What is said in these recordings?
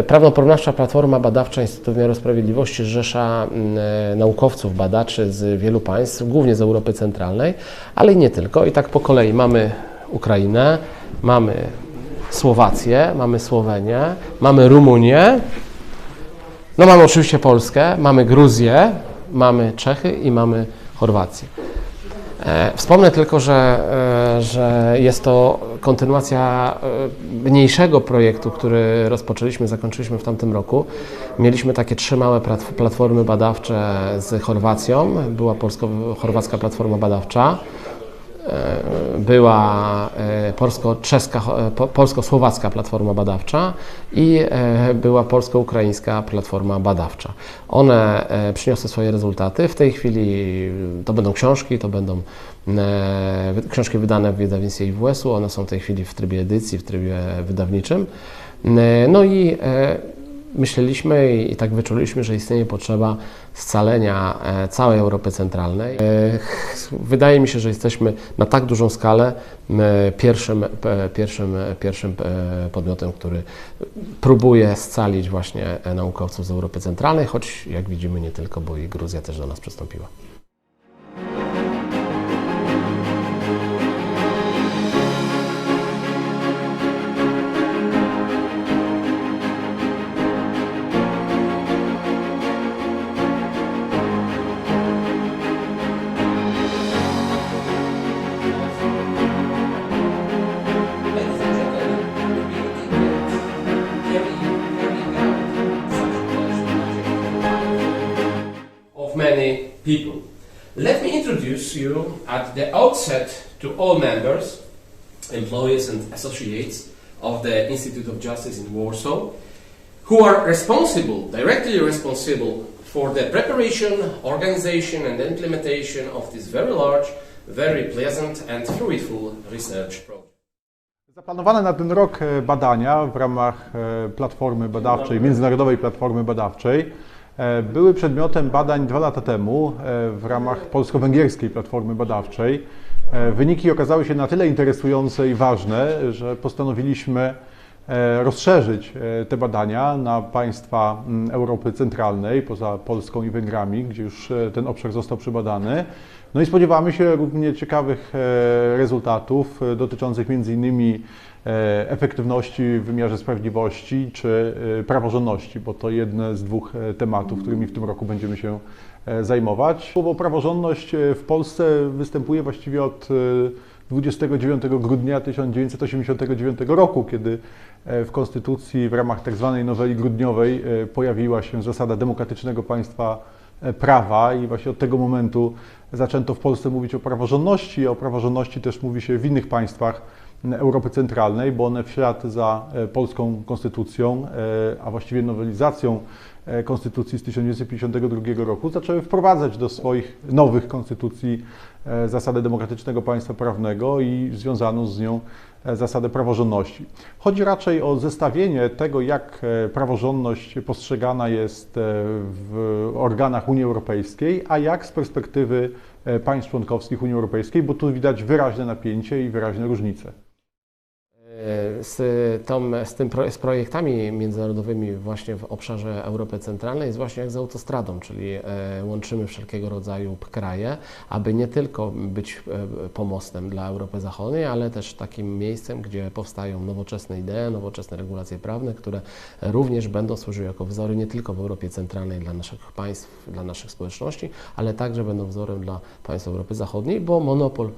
Prawnporównawcza Platforma Badawcza Instytutu Wymiaru Sprawiedliwości zrzesza naukowców, badaczy z wielu państw, głównie z Europy Centralnej, ale i nie tylko. I tak po kolei mamy Ukrainę, mamy Słowację, mamy Słowenię, mamy Rumunię, no mamy oczywiście Polskę, mamy Gruzję, mamy Czechy i mamy Chorwację. Wspomnę tylko, że jest to kontynuacja mniejszego projektu, który zakończyliśmy w tamtym roku. Mieliśmy takie 3 małe platformy badawcze z Chorwacją. Była polsko-chorwacka platforma badawcza, była polsko-słowacka platforma badawcza i była polsko-ukraińska platforma badawcza. One przyniosły swoje rezultaty. W tej chwili to będą książki, to będą książki wydane w wydawnictwie IWS-u. One są w tej chwili w trybie edycji, w trybie wydawniczym. No i myśleliśmy i tak wyczuliśmy, że istnieje potrzeba scalenia całej Europy Centralnej. Wydaje mi się, że jesteśmy na tak dużą skalę pierwszym podmiotem, który próbuje scalić właśnie naukowców z Europy Centralnej, choć jak widzimy nie tylko, bo i Gruzja też do nas przystąpiła. Many people. Let me introduce you at the outset to all members, employees and associates of the Institute of Justice in Warsaw, who are directly responsible for the preparation, organization and implementation of this very large, very pleasant and fruitful research project. Zaplanowane na ten rok badania w ramach Platformy Badawczej, Międzynarodowej Platformy Badawczej były przedmiotem badań 2 lata temu w ramach polsko-węgierskiej Platformy Badawczej. Wyniki okazały się na tyle interesujące i ważne, że postanowiliśmy rozszerzyć te badania na państwa Europy Centralnej, poza Polską i Węgrami, gdzie już ten obszar został przebadany. No i spodziewamy się równie ciekawych rezultatów dotyczących m.in. efektywności w wymiarze sprawiedliwości czy praworządności, bo to jedne z 2 tematów, którymi w tym roku będziemy się zajmować. Słowo praworządność w Polsce występuje właściwie od 29 grudnia 1989 roku, kiedy w Konstytucji w ramach tzw. noweli grudniowej pojawiła się zasada demokratycznego państwa prawa i właśnie od tego momentu zaczęto w Polsce mówić o praworządności. O praworządności też mówi się w innych państwach Europy Centralnej, bo one w ślad za polską konstytucją, a właściwie nowelizacją konstytucji z 1952 roku zaczęły wprowadzać do swoich nowych konstytucji zasadę demokratycznego państwa prawnego i związaną z nią zasadę praworządności. Chodzi raczej o zestawienie tego, jak praworządność postrzegana jest w organach Unii Europejskiej, a jak z perspektywy państw członkowskich Unii Europejskiej, bo tu widać wyraźne napięcie i wyraźne różnice. Z projektami międzynarodowymi właśnie w obszarze Europy Centralnej jest właśnie jak z autostradą, czyli łączymy wszelkiego rodzaju kraje, aby nie tylko być pomostem dla Europy Zachodniej, ale też takim miejscem, gdzie powstają nowoczesne idee, nowoczesne regulacje prawne, które również będą służyły jako wzory nie tylko w Europie Centralnej dla naszych państw, dla naszych społeczności, ale także będą wzorem dla państw Europy Zachodniej, bo monopol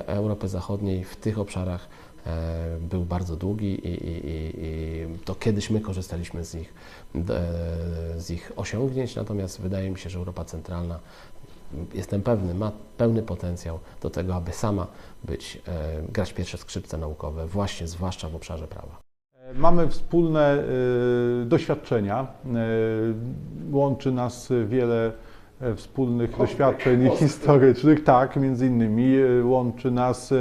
Europy Zachodniej w tych obszarach był bardzo długi i to kiedyś my korzystaliśmy z ich osiągnięć, natomiast wydaje mi się, że Europa Centralna, jestem pewny, ma pełny potencjał do tego, aby sama grać pierwsze skrzypce naukowe, właśnie zwłaszcza w obszarze prawa. Mamy wspólne doświadczenia, łączy nas wiele wspólnych doświadczeń historycznych, tak, między innymi łączy nas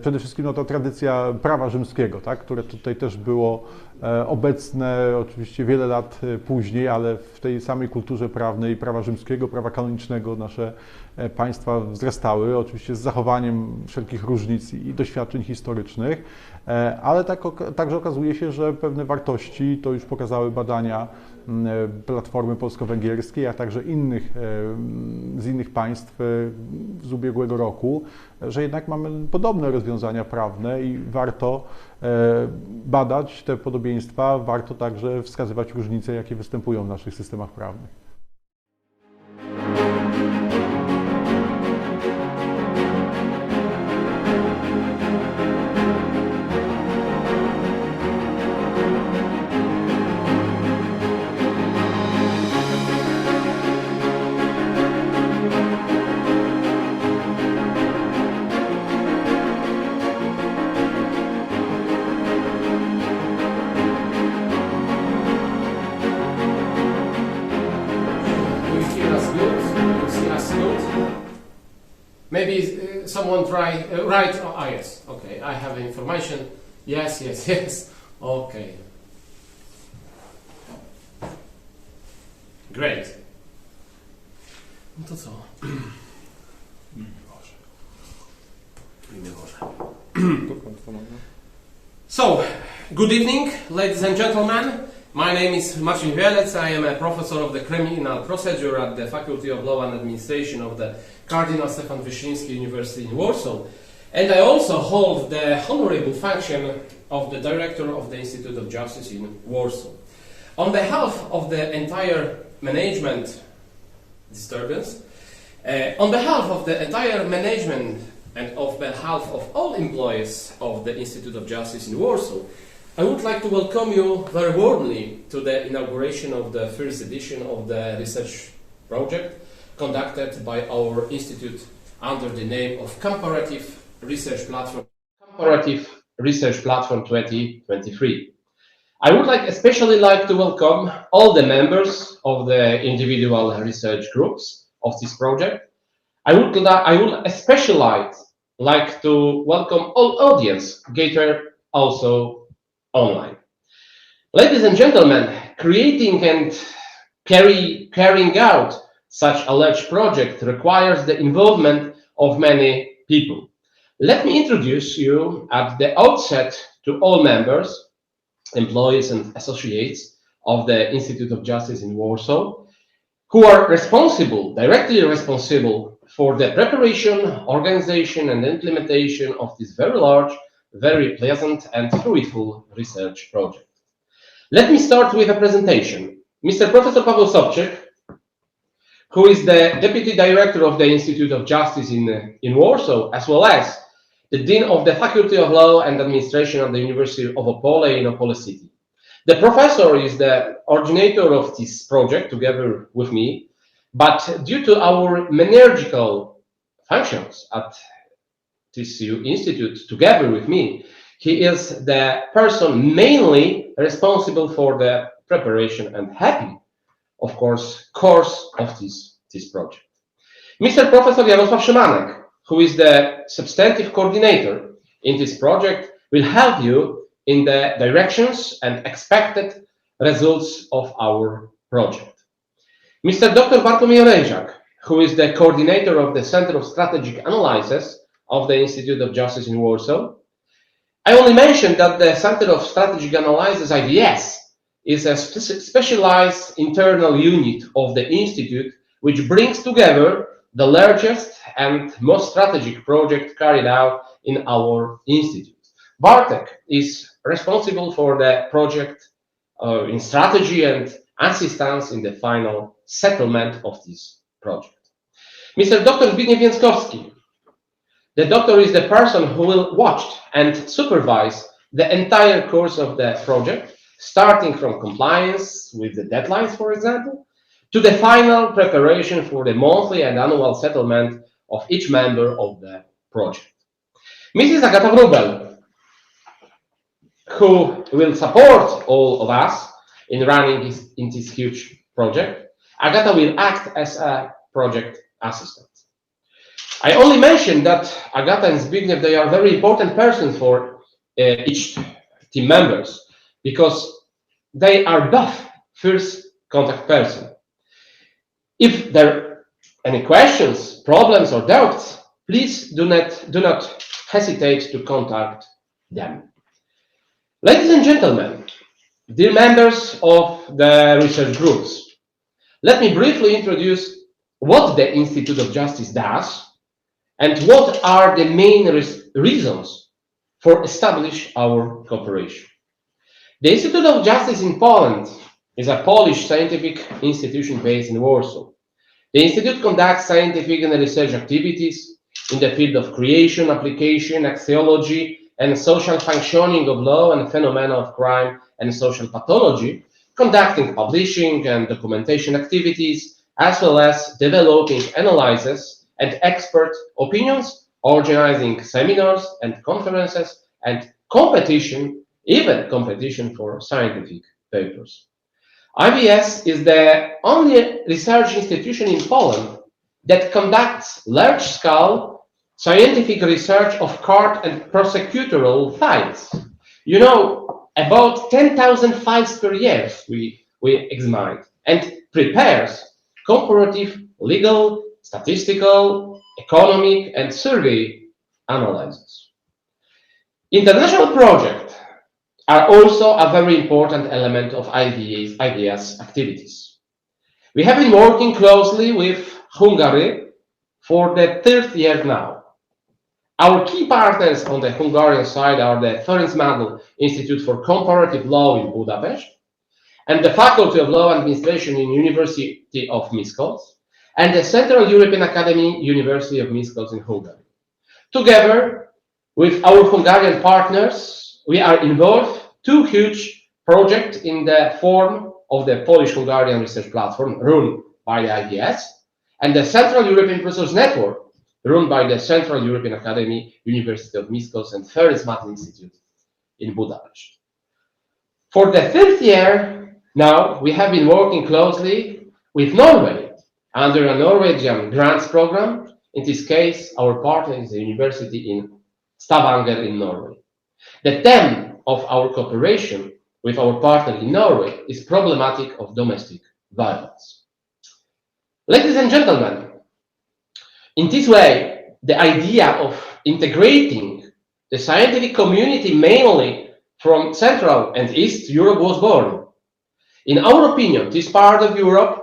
przede wszystkim ta tradycja prawa rzymskiego, tak, które tutaj też było obecne oczywiście wiele lat później, ale w tej samej kulturze prawnej prawa rzymskiego, prawa kanonicznego nasze państwa wzrastały, oczywiście z zachowaniem wszelkich różnic i doświadczeń historycznych, ale także okazuje się, że pewne wartości, to już pokazały badania Platformy polsko-węgierskiej, a także z innych państw z ubiegłego roku, że jednak mamy podobne rozwiązania prawne i warto badać te podobieństwa, warto także wskazywać różnice, jakie występują w naszych systemach prawnych. Maybe someone try write. Oh, yes. Okay, I have information. Yes, yes, yes. Okay. Great. No to co? So, good evening, ladies and gentlemen. My name is Marcin Wielec. I am a professor of the criminal procedure at the Faculty of Law and Administration of the Cardinal Stefan Wyszyński University in Warsaw. And I also hold the honorable function of the director of the Institute of Justice in Warsaw. On behalf of the entire management and on behalf of all employees of the Institute of Justice in Warsaw, I would like to welcome you very warmly to the inauguration of the first edition of the research project conducted by our institute under the name of Comparative Research Platform 2023. I would especially like to welcome all the members of the individual research groups of this project. I would especially like to welcome all audience gathered also online. Ladies and gentlemen, creating and carrying out such a large project requires the involvement of many people. Let me introduce you at the outset to all members, employees and associates of the Institute of Justice in Warsaw, who are directly responsible for the preparation, organization and implementation of this very large, very pleasant and fruitful research project. Let me start with a presentation. Mr. Professor Paweł Sobczyk, who is the Deputy Director of the Institute of Justice in Warsaw, as well as the Dean of the Faculty of Law and Administration at the University of Opole in Opole City. The professor is the originator of this project together with me, but due to our managerial functions at this institute together with me, he is the person mainly responsible for the preparation and happy, of course of this project. Mr. Professor Jarosław Szymanek, who is the substantive coordinator in this project, will help you in the directions and expected results of our project. Mr. Dr. Bartłomiej Oręziak, who is the coordinator of the Center of Strategic Analysis of the Institute of Justice in Warsaw. I only mentioned that the Center of Strategic Analysis, IDS, is a specialized internal unit of the Institute which brings together the largest and most strategic project carried out in our Institute. Bartek is responsible for the project in strategy and assistance in the final settlement of this project. Mr. Dr. Zbigniew Więckowski. The doctor is the person who will watch and supervise the entire course of the project, starting from compliance with the deadlines, for example, to the final preparation for the monthly and annual settlement of each member of the project. Mrs. Agata Wróbel, who will support all of us in running this huge project. Agata will act as a project assistant. I only mentioned that Agata and Zbigniew, they are very important persons for each team members, because they are both first contact person. If there are any questions, problems, or doubts, please do not hesitate to contact them. Ladies and gentlemen, dear members of the research groups, let me briefly introduce what the Institute of Justice does and what are the main reasons for establishing our cooperation. The Institute of Justice in Poland is a Polish scientific institution based in Warsaw. The Institute conducts scientific and research activities in the field of creation, application, axiology, and social functioning of law and phenomena of crime and social pathology, conducting publishing and documentation activities, as well as developing analyses and expert opinions, organizing seminars and conferences, and competition, even competition for scientific papers. IBS is the only research institution in Poland that conducts large-scale scientific research of court and prosecutorial files. You know, about 10,000 files per year we examine and prepares comparative, legal, statistical, economic, and survey analyses. International projects are also a very important element of IBS activities. We have been working closely with Hungary for the third year now. Our key partners on the Hungarian side are the Ferenc Magl Institute for Comparative Law in Budapest and the Faculty of Law and Administration in University of Miskolc and the Central European Academy, University of Miskolc in Hungary. Together with our Hungarian partners, we are involved in two huge projects in the form of the Polish-Hungarian Research Platform run by the IBS and the Central European Research Network run by the Central European Academy, University of Miskolc and Ferenc Magl Institute in Budapest. For the third year now, we have been working closely with Norway under a Norwegian grants program. In this case, our partner is the university in Stavanger in Norway. The theme of our cooperation with our partner in Norway is problematic of domestic violence. Ladies and gentlemen, in this way, the idea of integrating the scientific community mainly from Central and East Europe was born. In our opinion, this part of Europe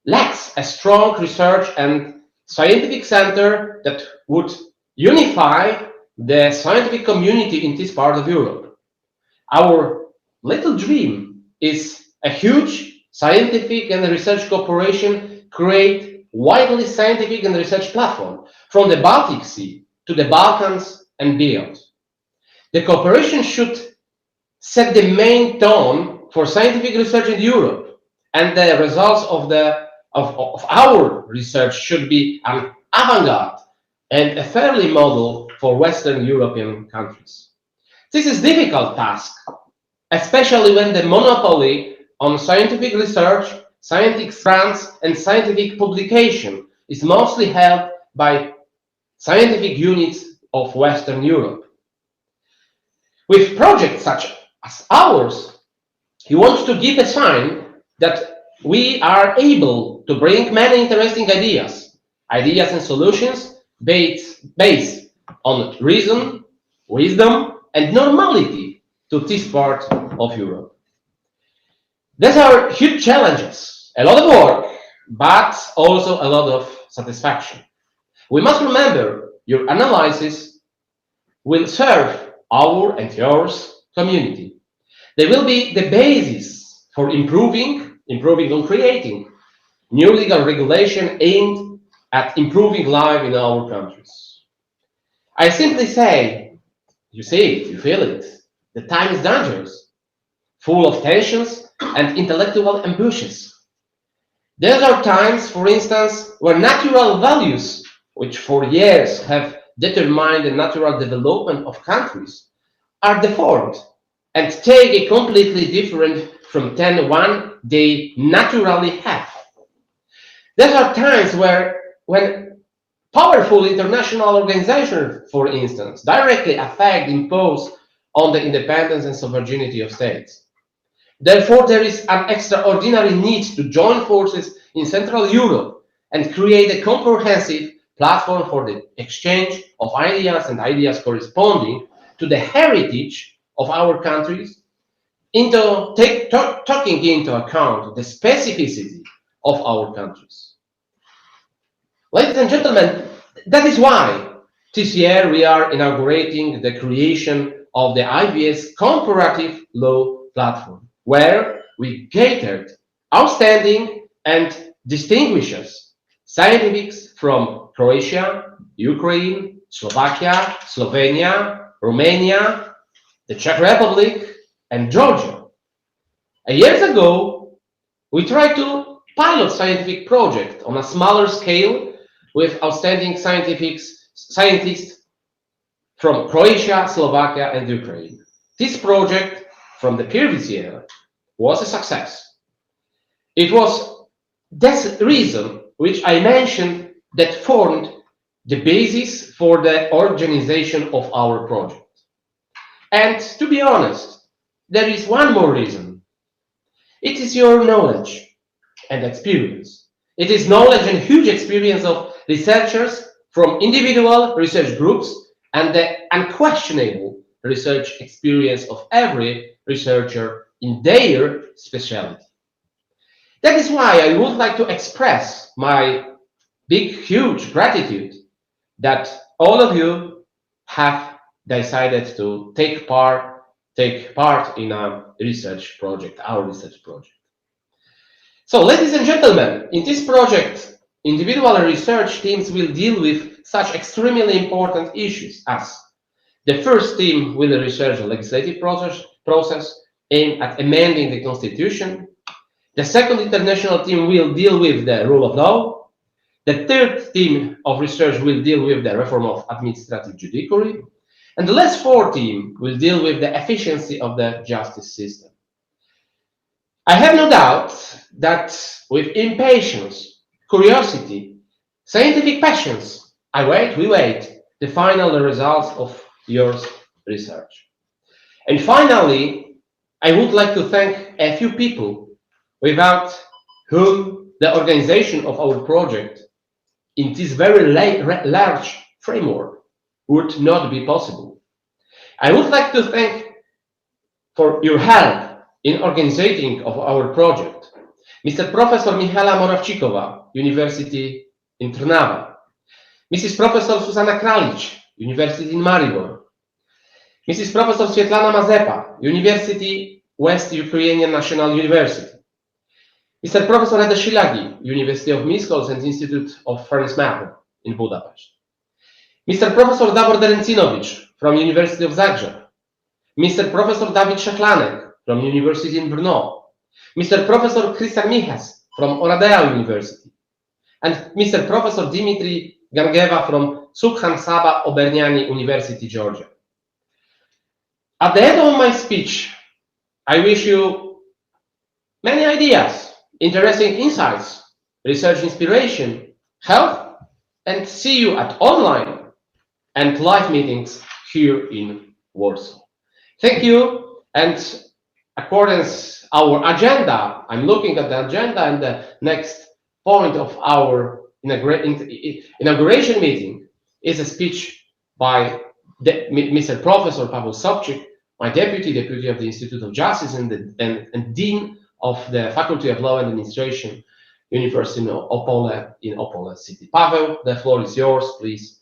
lacks a strong research and scientific center that would unify the scientific community in this part of Europe. Our little dream is a huge scientific and research cooperation, create widely scientific and research platform from the Baltic Sea to the Balkans and beyond. The cooperation should set the main tone for scientific research in Europe, and the results of our research should be an avant-garde and a fairly model for Western European countries. This is a difficult task, especially when the monopoly on scientific research, scientific grants, and scientific publication is mostly held by scientific units of Western Europe. With projects such as ours, he wants to give a sign that we are able to bring many interesting ideas and solutions based on reason, wisdom, and normality to this part of Europe. These are huge challenges, a lot of work, but also a lot of satisfaction. We must remember your analysis will serve our and yours community. They will be the basis for improving on creating new legal regulation aimed at improving life in our countries. I simply say, you see it, you feel it, the time is dangerous, full of tensions and intellectual ambitions. There are times, for instance, where natural values, which for years have determined the natural development of countries, are deformed and take a completely different from one they naturally have. There are times when powerful international organizations, for instance, directly impose on the independence and sovereignty of states. Therefore, there is an extraordinary need to join forces in Central Europe and create a comprehensive platform for the exchange of ideas and ideas corresponding to the heritage of our countries, taking into account the specificity of our countries. Ladies and gentlemen, that is why this year we are inaugurating the creation of the IBS Comparative Law Platform, where we gathered outstanding and distinguished scientists from Croatia, Ukraine, Slovakia, Slovenia, Romania, the Czech Republic, and Georgia. Years ago, we tried to pilot scientific project on a smaller scale with outstanding scientists from Croatia, Slovakia, and Ukraine. This project from the previous year was a success. It was this reason which I mentioned that formed the basis for the organization of our project. And to be honest, there is one more reason. It is your knowledge and experience. It is knowledge and huge experience of researchers from individual research groups and the unquestionable research experience of every researcher in their specialty. That is why I would like to express my big, huge gratitude that all of you have decided to take part in a research project, our research project. So, ladies and gentlemen, in this project, individual research teams will deal with such extremely important issues as the first team will research the legislative process aimed at amending the constitution. The second international team will deal with the rule of law. The third team of research will deal with the reform of administrative judiciary. And the last fourth team will deal with the efficiency of the justice system. I have no doubt that with impatience, curiosity, scientific passions, we wait the final results of your research. And finally, I would like to thank a few people without whom the organization of our project in this very large framework would not be possible. I would like to thank for your help in organizing of our project Mr. Professor Michala Morawczykowa, University in Trnava, Mrs. Professor Susana Kralic, University in Maribor, Mrs. Professor Svetlana Mazepa, University West Ukrainian National University, Mr. Professor Ede Shilagi, University of Miskolc and Institute of Furnace Matter in Budapest, Mr. Professor Davor Derencinowicz from University of Zagreb, Mr. Professor David Szechlanek from University in Brno, Mr. Professor Christian Michas from Oradea University, and Mr. Professor Dimitri Gangeva from Sukhan Saba Oberniani University, Georgia. At the end of my speech, I wish you many ideas, interesting insights, research inspiration, health, and see you at online and live meetings here in Warsaw. Thank you, and accordance our agenda, I'm looking at the agenda, and the next point of our inauguration meeting is a speech by Mr. Professor Paweł Sobczyk, my deputy of the Institute of Justice and Dean of the Faculty of Law and Administration, University of Opole in Opole City. Paweł, the floor is yours, please.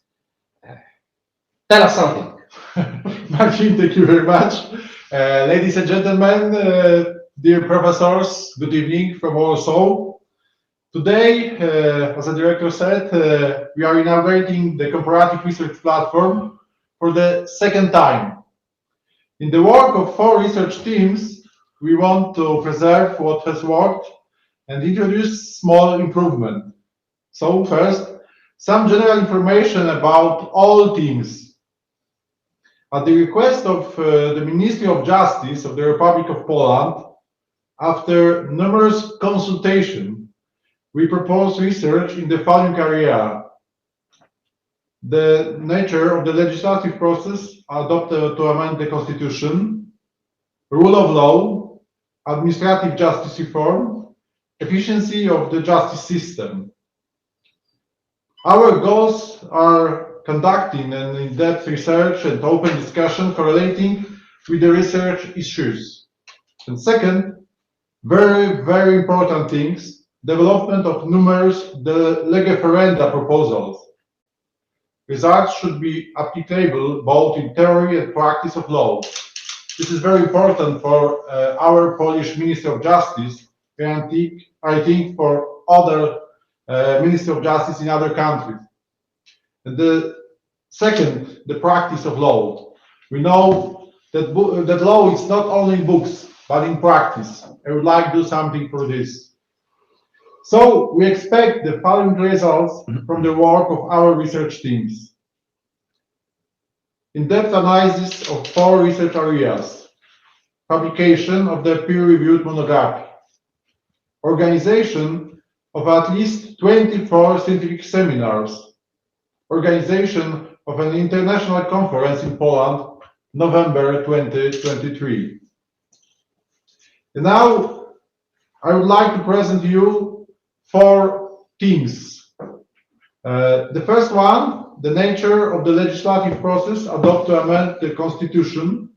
Tell us something. Marcin, thank you very much. Ladies and gentlemen, dear professors, good evening from Warsaw. Today, as the director said, we are inaugurating the Comparative Research Platform for the second time. In the work of 4 research teams, we want to preserve what has worked and introduce small improvement. So first, some general information about all teams. At the request of the Ministry of Justice of the Republic of Poland, after numerous consultations, we propose research in the following area: the nature of the legislative process adopted to amend the Constitution, rule of law, administrative justice reform, efficiency of the justice system. Our goals are conducting an in-depth research and open discussion correlating with the research issues. And second, very, very important things, development of numerous lege ferenda proposals. Results should be applicable both in theory and practice of law. This is very important for our Polish Minister of Justice, and I think for other Minister of Justice in other countries. And the second, the practice of law. We know that law is not only in books, but in practice. I would like to do something for this. So we expect the following results from the work of our research teams. In-depth analysis of 4 research areas. Publication of the peer-reviewed monograph. Organization of at least 24 scientific seminars. Organization of an international conference in Poland, November 2023. And now I would like to present you 4 themes. The first one, the nature of the legislative process adopted to amend the Constitution.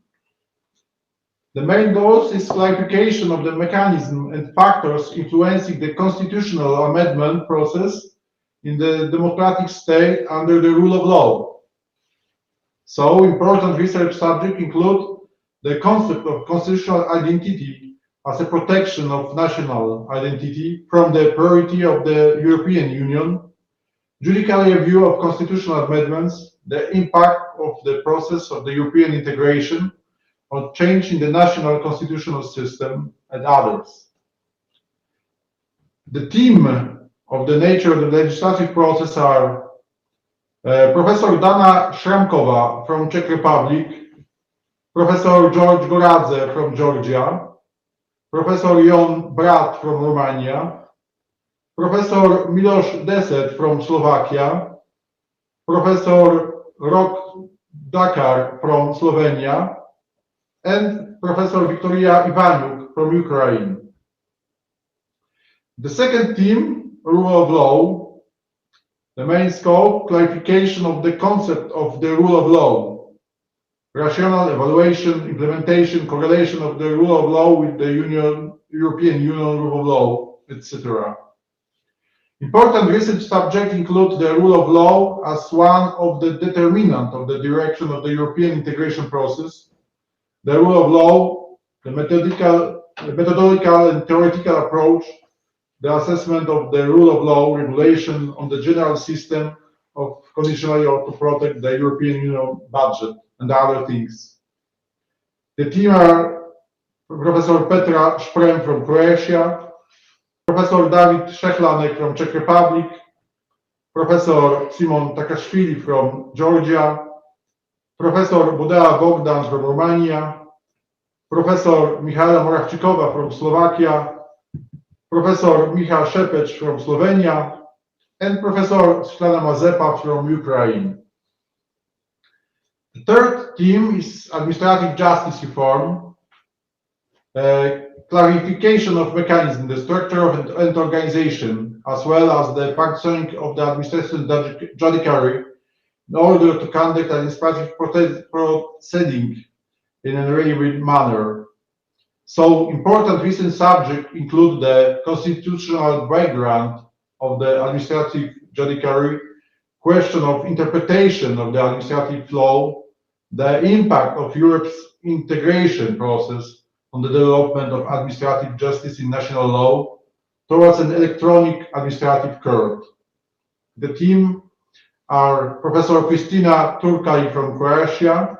The main goal is clarification of the mechanism and factors influencing the constitutional amendment process in the democratic state under the rule of law. So important research subjects include the concept of constitutional identity as a protection of national identity from the priority of the European Union, judicial review of constitutional amendments, the impact of the process of the European integration on change in the national constitutional system, and others. The theme of the nature of the legislative process are Professor Dana Szramkowa from Czech Republic, Professor George Goradze from Georgia, Professor Jon Brat from Romania, Professor Miloš Deset from Slovakia, Professor Rok Dakar from Slovenia, and Professor Victoria Ivaniuk from Ukraine. The second theme, rule of law. The main scope, clarification of the concept of the rule of law. Rational evaluation, implementation, correlation of the rule of law with the European Union rule of law, etc. Important research subjects include the rule of law as one of the determinant of the direction of the European integration process, the rule of law, the methodological and theoretical approach, the assessment of the rule of law, regulation on the general system of conditionality to protect the European Union budget, and other things. The team are Professor Petra Szprem from Croatia, Professor Dawid Szechlanek from Czech Republic, Professor Simon Takashvili from Georgia, Professor Budea Bogdan from Romania, Professor Michaela Morawczykowa from Slovakia, Professor Michał Szepecz from Slovenia, and Professor Svetlana Mazepa from Ukraine. The third theme is administrative justice reform, clarification of mechanism, the structure and organization, as well as the functioning of the administration judiciary in order to conduct administrative proceeding in a relevant manner. So important recent subjects include the constitutional background of the administrative judiciary, question of interpretation of the administrative law, the impact of Europe's integration process on the development of administrative justice in national law towards an electronic administrative court. The team are Professor Kristina Turkaj from Croatia,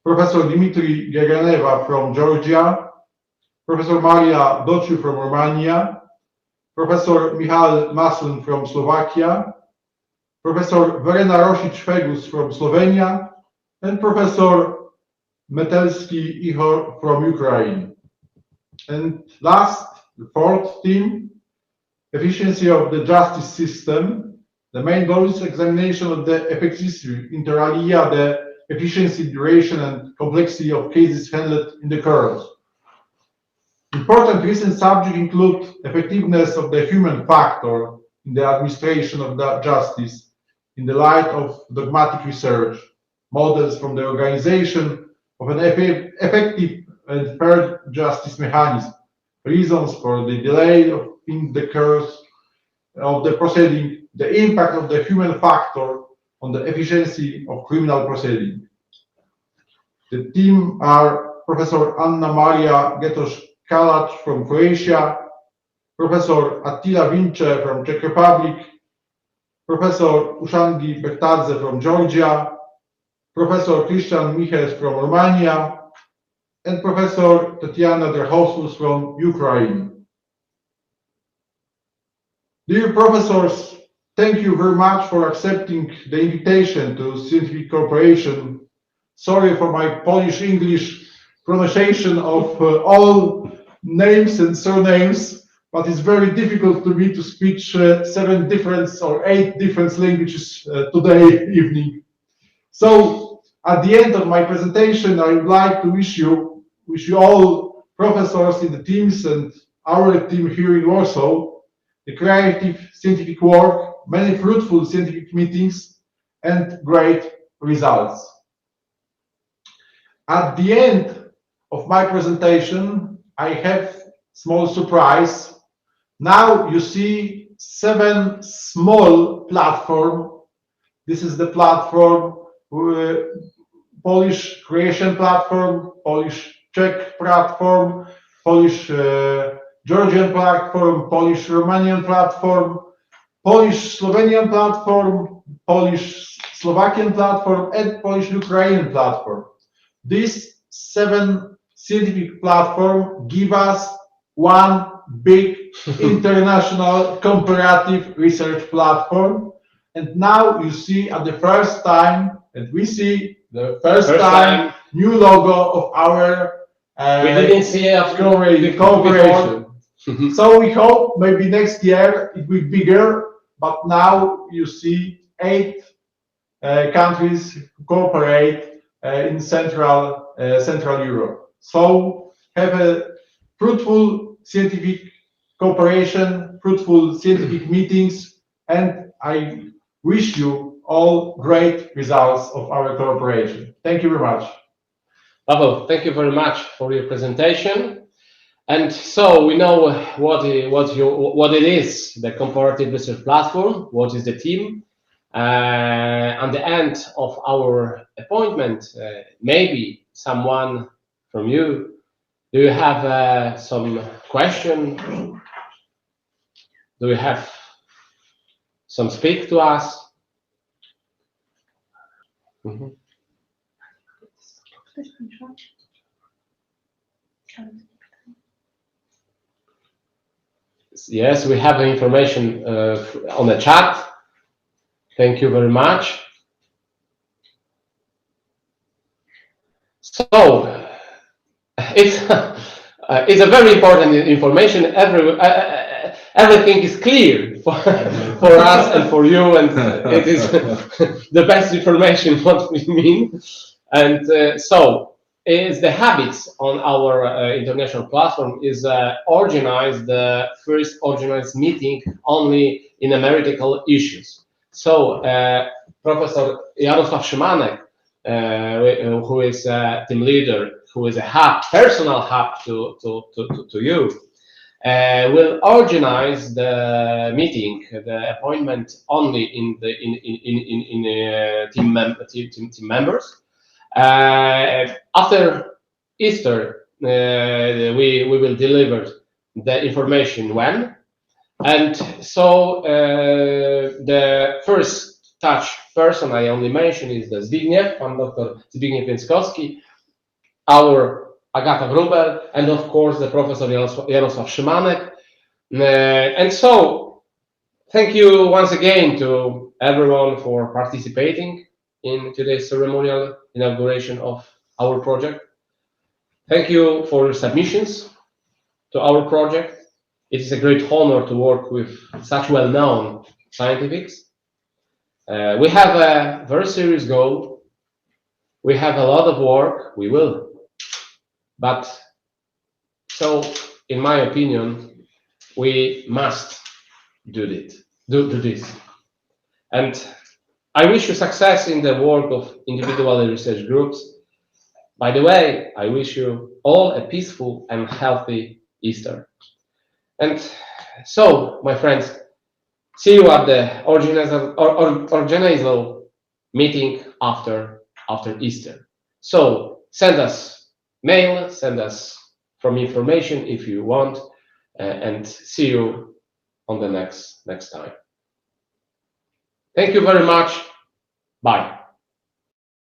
Professor Dimitri Geganeva from Georgia, Professor Maria Dociu from Romania, Professor Michal Maslin from Slovakia, Professor Verena Rosic-Fegus from Slovenia, and Professor Metelski Ihor from Ukraine. And last, the fourth theme, efficiency of the justice system. The main goal is examination of the effectivity, inter alia, the efficiency, duration, and complexity of cases handled in the courts. Important recent subjects include effectiveness of the human factor in the administration of justice in the light of dogmatic research, models from the organization of an effective and fair justice mechanism, reasons for the delay in the course of the proceeding, the impact of the human factor on the efficiency of criminal proceeding. The team are Professor Anna Maria Getoš-Kalac from Croatia, Professor Attila Vince from Czech Republic, Professor Ushandi Bektadze from Georgia, Professor Christian Miches from Romania, and Professor Tatiana Drachowskus from Ukraine. Dear professors, thank you very much for accepting the invitation to scientific cooperation. Sorry for my Polish-English pronunciation of all names and surnames, but it's very difficult to me to speak 7 different or 8 different languages today evening. So at the end of my presentation, I would like to wish you all professors in the teams and our team here in Warsaw the creative scientific work, many fruitful scientific meetings, and great results. At the end of my presentation, I have small surprise. Now you see 7 small platforms. This is the platform, Polish Croatian platform, Polish Czech platform, Polish Georgian platform, Polish Romanian platform, Polish Slovenian platform, Polish Slovakian platform, and Polish Ukrainian platform. These 7 scientific platforms give us one big international comparative research platform. And now you see at the first time, and we see the first time new logo of our we didn't see it cooperation. So we hope maybe next year it will be bigger, but now you see 8 countries cooperate in Central Europe. So have a fruitful scientific cooperation, fruitful scientific meetings, and I wish you all great results of our cooperation. Thank you very much. Paweł, thank you very much for your presentation. And so we know what it is, the comparative research platform, what is the team. At the end of our appointment, maybe someone from you, do you have some question? Do you have some speak to us? Mm-hmm. Yes, we have the information on the chat. Thank you very much. So it's a very important information. Everything is clear for us and for you, and it is the best information what we mean. And so is the habits on our international platform is organized the first organized meeting only in analytical issues. So Professor Jarosław Szymanek, who is a team leader, who is a hub, personal hub to you, will organize the meeting, the appointment only in the team members. After Easter, we will deliver the information when, and so the first touch person I only mention is the Zbigniew, Dr. Zbigniew Więckowski, our Agata Wróbel, and of course the Professor Jarosław Szymanek. And so thank you once again to everyone for participating in today's ceremonial inauguration of our project. Thank you for your submissions to our project. It is a great honor to work with such well-known scientists. We have a very serious goal. We have a lot of work. We will. But so in my opinion, we must do this. And I wish you success in the work of individual research groups. By the way, I wish you all a peaceful and healthy Easter. And so, my friends, see you at the organizational meeting after Easter. So send us mail, send us from information if you want, and see you on the next time. Thank you very much. Bye.